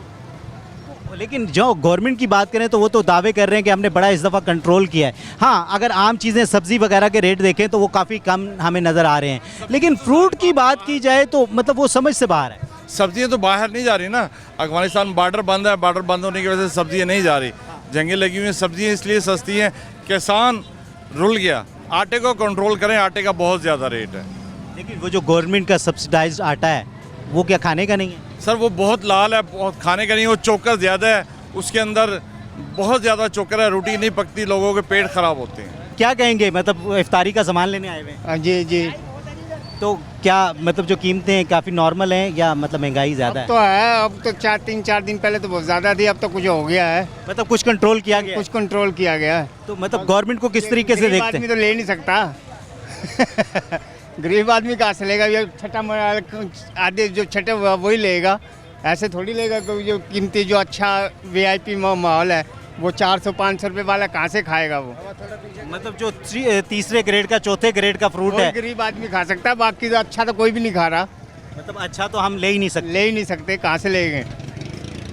लेकिन जो गवर्नमेंट की बात करें तो वो तो दावे कर रहे हैं कि हमने बड़ा इस दफ़ा कंट्रोल किया है। हाँ, अगर आम चीज़ें सब्ज़ी वगैरह के रेट देखें तो वो काफ़ी कम हमें नज़र आ रहे हैं, लेकिन फ्रूट की बात की जाए तो मतलब वो समझ से बाहर है। सब्जियाँ तो बाहर नहीं जा रही ना, अफगानिस्तान बॉर्डर बंद है, बॉर्डर बंद होने की वजह से सब्जियाँ नहीं जा रही, जंगें लगी हुई हैं। सब्जियाँ इसलिए सस्ती हैं, किसान रुल गया। आटे को कंट्रोल करें, आटे का बहुत ज़्यादा रेट है। लेकिन वो जो गवर्नमेंट का सब्सिडाइज्ड आटा है वो क्या खाने का नहीं है? सर, वो बहुत लाल है, बहुत खाने का नहीं, वो चोकर ज़्यादा है, उसके अंदर बहुत ज़्यादा चोकर है, रोटी नहीं पकती, लोगों के पेट ख़राब होते हैं। क्या कहेंगे, मतलब इफ्तारी का सामान लेने आए हुए हैं? जी जी। तो क्या मतलब जो कीमतें हैं काफ़ी नॉर्मल हैं या मतलब महंगाई ज़्यादा है? तो है, अब तो 4 दिन पहले तो बहुत ज़्यादा थी, अब तो कुछ हो गया है, मतलब कुछ कंट्रोल किया गया? कुछ कंट्रोल किया गया है। तो मतलब गवर्नमेंट को किस तरीके से देखते आदमी हैं? तो ले नहीं सकता गरीब आदमी कहाँ से लेगा? ये छठा आधे जो छठे वही लेगा, ऐसे थोड़ी लेगा। कोई जो कीमती जो अच्छा VIP माहौल है वो 400-500 रुपये वाला कहाँ से खाएगा वो? मतलब जो तीसरे ग्रेड का, चौथे ग्रेड का फ्रूट है गरीब आदमी खा सकता है, बाकी तो अच्छा तो कोई भी नहीं खा रहा। मतलब अच्छा तो हम ले ही नहीं सकते। ले ही नहीं सकते, कहाँ से लेंगे।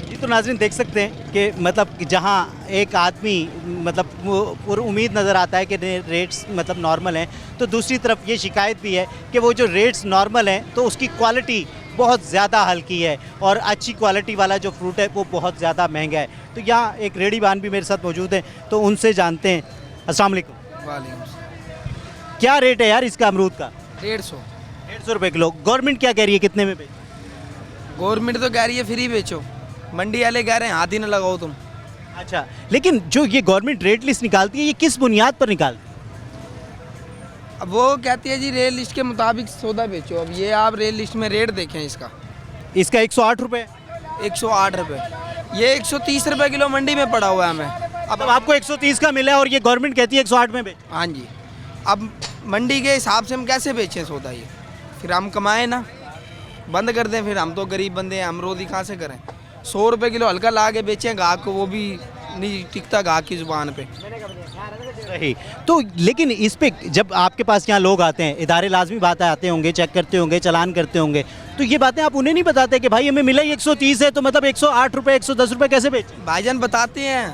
जी तो नाज़रीन देख सकते हैं कि मतलब कि जहाँ एक आदमी मतलब वो और उम्मीद नज़र आता है कि रेट्स मतलब नॉर्मल हैं, तो दूसरी तरफ ये शिकायत भी है कि वो जो रेट्स नॉर्मल हैं तो उसकी क्वालिटी बहुत ज़्यादा हल्की है और अच्छी क्वालिटी वाला जो फ्रूट है वो बहुत ज़्यादा महंगा है। तो यहाँ एक रेडीवान भी मेरे साथ मौजूद है, तो उनसे जानते हैं। अस्सलाम वालेकुम। क्या रेट है यार इसका अमरूद का? 150 रुपये किलो। गवर्नमेंट क्या कह रही है, कितने में बेच? गवर्नमेंट तो कह रही है फ्री बेचो, मंडी वाले कह रहे हैं हाथ ही न लगाओ तुम। अच्छा, लेकिन जो ये गवर्नमेंट रेट लिस्ट निकालती है ये किस बुनियाद पर निकालती है? अब वो कहती है जी रेल लिस्ट के मुताबिक सौदा बेचो। अब ये आप रेल लिस्ट में रेट देखें इसका, इसका 108 रुपये। 108 रुपये, ये 130 रुपये किलो मंडी में पड़ा हुआ है हमें। अब आपको 130 का मिला है और ये गवर्नमेंट कहती है 108 में बेच। हाँ जी, अब मंडी के हिसाब से हम कैसे बेचें सौदा? ये फिर हम कमाएं ना, बंद कर दें। फिर हम तो गरीब बंदे हैं, हम रोज़ी कहाँ से करें? 100 रुपये किलो हल्का ला के बेचें गाहक को, वो भी नहीं टिकता गाहक की ज़ुबान पे। सही। तो लेकिन इस पे जब आपके पास यहाँ लोग आते हैं, इदारे लाजमी बातें आते होंगे, चेक करते होंगे, चालान करते होंगे, तो ये बातें आप उन्हें नहीं बताते कि भाई हमें मिला ही 130 है तो मतलब 108 रुपये 110 रुपये कैसे बेचें? भाईजान बताते हैं,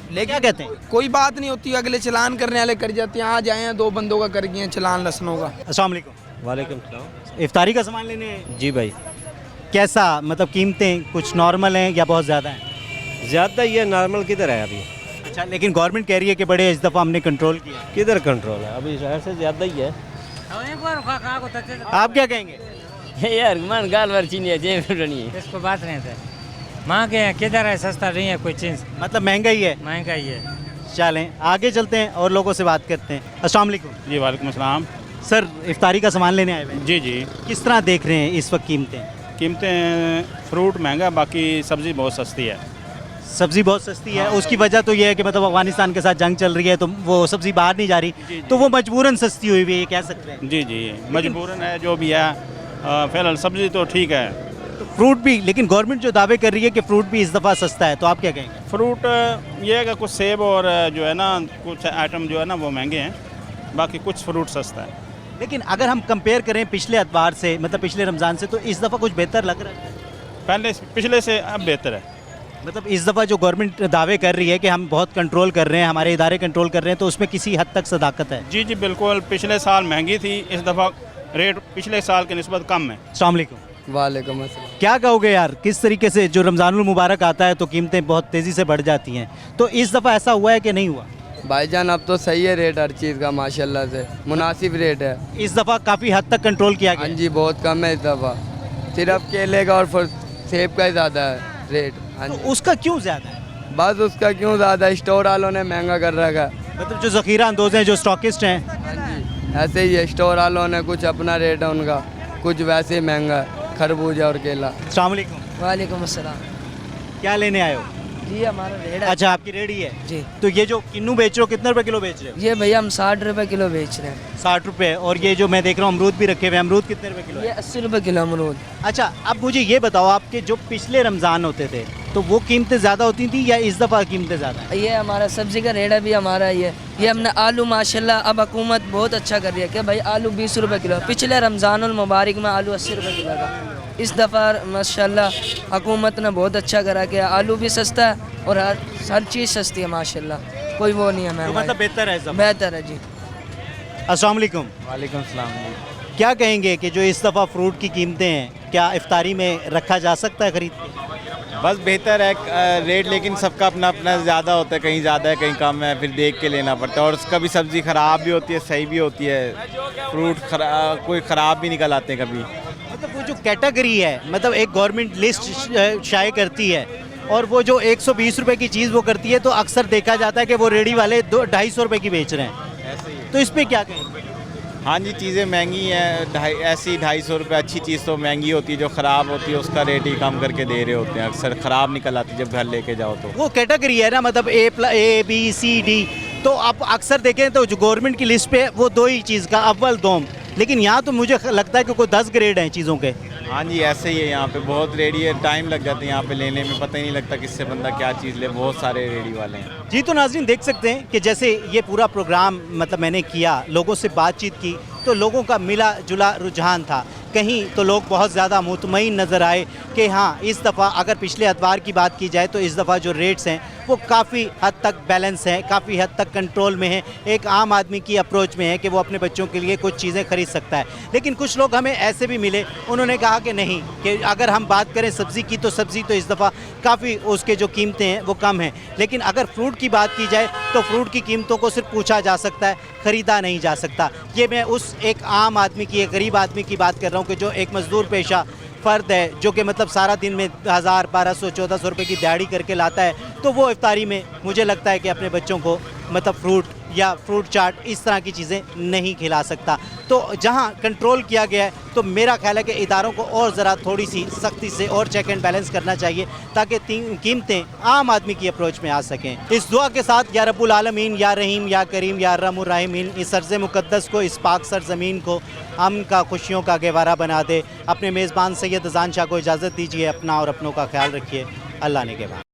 लेकिन क्या कहते हैं? कोई बात नहीं होती, अगले चालान करने वाले कर जाते हैं। आज आए हैं 2 बंदों का कर गए चालान लसनों का। अस्सलाम वालेकुम। वालेकुम सलाम। इफ्तारी का सामान लेने हैं? जी भाई। कैसा मतलब कीमतें कुछ नॉर्मल हैं या बहुत ज़्यादा हैं? ज़्यादा ही है, नॉर्मल किधर है अभी? अच्छा, लेकिन गवर्नमेंट कह रही है कि बड़े इस दफ़ा हमने कंट्रोल किया। किधर कंट्रोल है अभी? शहर से ज़्यादा ही है। आप क्या कहेंगे? यार मन गाल वर्ची नहीं है, जेब नहीं है। इसको बात नहीं थे माँ के किधर है, सस्ता नहीं है कोई चीज़, मतलब महंगा ही है। महंगा ही है। चलें आगे चलते हैं और लोगों से बात करते हैं। अस्सलाम वालेकुम। जी वालेकुम अस्सलाम। सर इफ्तारी का सामान लेने आए हुए हैं। जी जी। किस तरह देख रहे हैं इस वक्त कीमतें? कीमतें फ्रूट महंगा, बाकी सब्ज़ी बहुत सस्ती है। सब्ज़ी बहुत सस्ती है, उसकी वजह तो ये है कि मतलब अफगानिस्तान के साथ जंग चल रही है तो वो सब्ज़ी बाहर नहीं जा रही, तो वो मजबूरन सस्ती हुई है, ये कह सकते हैं। जी जी, मजबूरन है जो भी है। फ़िलहाल सब्ज़ी तो ठीक है। तो फ्रूट भी, लेकिन गवर्नमेंट जो दावे कर रही है कि फ्रूट भी इस दफ़ा सस्ता है, तो आप क्या कहेंगे? फ्रूट ये है कि कुछ सेब और जो है ना कुछ आइटम जो है ना वो महंगे हैं, बाकी कुछ फ्रूट सस्ता है। लेकिन अगर हम कंपेयर करें पिछले अतवार से, मतलब पिछले रमज़ान से, तो इस दफ़ा कुछ बेहतर लग रहा है? पहले पिछले से अब बेहतर है। मतलब इस दफ़ा जो गवर्नमेंट दावे कर रही है कि हम बहुत कंट्रोल कर रहे हैं, हमारे इदारे कंट्रोल कर रहे हैं, तो उसमें किसी हद तक सदाकत है? जी जी बिल्कुल। पिछले साल महंगी थी, इस दफ़ा रेट पिछले साल के निस्बत कम है। अस्सलाम वालेकुम। वालेकुम अस्सलाम। क्या कहोगे यार, किस तरीके से जो रमज़ानुल मुबारक आता है तो कीमतें बहुत तेज़ी से बढ़ जाती हैं, तो इस दफ़ा ऐसा हुआ है कि नहीं हुआ? भाईजान अब तो सही है रेट हर चीज़ का, माशाल्लाह से मुनासिब रेट है। इस दफ़ा काफ़ी हद तक कंट्रोल किया गया। हाँ जी, बहुत कम है इस दफ़ा, सिर्फ केले का और सेब का ही ज़्यादा है रेट। हाँ जी। तो उसका क्यों ज़्यादा है? बस उसका क्यों ज़्यादा, स्टोर वालों ने महंगा कर रखा है। मतलब जो ज़ख़ीरा अंदोज़ हैं, जो स्टॉकिस्ट हैं। हाँ जी, ऐसे ही है, स्टोर वालों ने कुछ अपना रेट है उनका, कुछ वैसे ही महंगा है, खरबूजा और केला। अस्सलाम वालेकुम। वालेकुम अस्सलाम। क्या लेने आए हो? जी हमारा रेट है। अच्छा, आपकी रेडी है जी। तो ये जो किन्नू बेच रहे हो कितने रुपए किलो बेच रहे हो? ये भैया हम 60 रुपये किलो बेच रहे हैं। 60 रुपये। और ये जो मैं देख रहा हूँ अमरूद भी रखे हुए हैं, अमरूद कितने रुपए किलो ये है? 80 रुपये किलो अमरूद। अच्छा, अब मुझे ये बताओ, आपके जो पिछले रमज़ान होते थे तो वो कीमतें ज़्यादा होती थी या इस दफ़ा कीमतें ज़्यादा हैं? ये हमारा सब्ज़ी का रेट अभी हमारा ये हमने आलू माशाल्लाह अब हुकूमत बहुत अच्छा कर रही है कि भाई आलू 20 रुपये किलो। पिछले रमज़ानुल मुबारक में आलू 80 रुपये किलो था। इस दफ़ा माशाल्लाह हुकूमत ने बहुत अच्छा करा कि आलू भी सस्ता है और हर चीज़ सस्ती है माशाल्लाह, कोई वो नहीं है। तो मतलब बेहतर है सब? बेहतर है जी। अस्सलाम वालेकुम। वालेकुम सलाम। क्या कहेंगे कि जो इस दफ़ा फ्रूट की कीमतें हैं, क्या इफ्तारी में रखा जा सकता है खरीद के? बस बेहतर है रेट, लेकिन सबका अपना अपना ज़्यादा होता है, कहीं ज़्यादा है कहीं कम है, फिर देख के लेना पड़ता है। और उसका भी सब्ज़ी ख़राब भी होती है, सही भी होती है, फ्रूट कोई ख़राब भी निकल आते हैं कभी। मतलब वो जो कैटेगरी है, मतलब एक गवर्नमेंट लिस्ट शाये करती है और वो जो 120 रुपए की चीज़ वो करती है, तो अक्सर देखा जाता है कि वो रेडी वाले 250 रुपए की बेच रहे हैं। ऐसे ही तो इस पर क्या कहेंगे? हाँ जी, चीज़ें महंगी हैं, ऐसी 250 रुपये अच्छी चीज़ तो महंगी होती है, जो ख़राब होती है उसका रेट ही कम करके दे रहे होते हैं, अक्सर ख़राब निकल आती है जब घर लेके जाओ तो। वो कैटेगरी है ना, मतलब A, B, C, D, तो आप अक्सर देखें तो जो गवर्नमेंट की लिस्ट पे वो 2 ही चीज़ का अव्वल दोम, लेकिन यहाँ तो मुझे लगता है कि कोई 10 ग्रेड हैं चीज़ों के। हाँ जी, ऐसे ही है, यहाँ पे बहुत रेडी है, टाइम लग जाता है यहाँ पे लेने में, पता ही नहीं लगता किससे बंदा क्या चीज़ ले, बहुत सारे रेडी वाले हैं। जी तो नाज़रीन देख सकते हैं कि जैसे ये पूरा प्रोग्राम मतलब मैंने किया, लोगों से बातचीत की, तो लोगों का मिला जुला रुझान था। कहीं तो लोग बहुत ज़्यादा मुतमईन नज़र आए कि हाँ, इस दफ़ा अगर पिछले एतवार की बात की जाए तो इस दफ़ा जो रेट्स हैं वो काफ़ी हद तक बैलेंस हैं, काफ़ी हद तक कंट्रोल में हैं, एक आम आदमी की अप्रोच में है कि वो अपने बच्चों के लिए कुछ चीज़ें खरीद सकता है। लेकिन कुछ लोग हमें ऐसे भी मिले, उन्होंने कहा कि नहीं, कि अगर हम बात करें सब्ज़ी की तो सब्ज़ी तो इस दफ़ा काफ़ी उसके जो कीमतें हैं वो कम हैं, लेकिन अगर फ्रूट की बात की जाए तो फ्रूट की कीमतों को सिर्फ पूछा जा सकता है, ख़रीदा नहीं जा सकता। ये मैं उस एक आम आदमी की, एक गरीब आदमी की बात कर रहा हूँ कि जो एक मज़दूर पेशा फ़र्द है, जो कि मतलब सारा दिन में 1000, 1200, 1400 रुपये की दिहाड़ी करके लाता है, तो वो इफ्तारी में मुझे लगता है कि अपने बच्चों को मतलब फ्रूट या फ्रूट चाट इस तरह की चीज़ें नहीं खिला सकता। तो जहां कंट्रोल किया गया है तो मेरा ख्याल है कि इदारों को और ज़रा थोड़ी सी सख्ती से और चेक एंड बैलेंस करना चाहिए ताकि कीमतें आम आदमी की अप्रोच में आ सकें। इस दुआ के साथ या रब्बुल आलमीन, या रहीम, या करीम, या अर्हमुर राहिमीन, इस अर्ज़ मुक़द्दस को, इस पाक सरज़मीन को अमन का, खुशियों का गहवारा बना दे। अपने मेज़बान सैयद अज़ान शाह को इजाज़त दीजिए। अपना और अपनों का ख्याल रखिए। अल्लाह ने के बाद।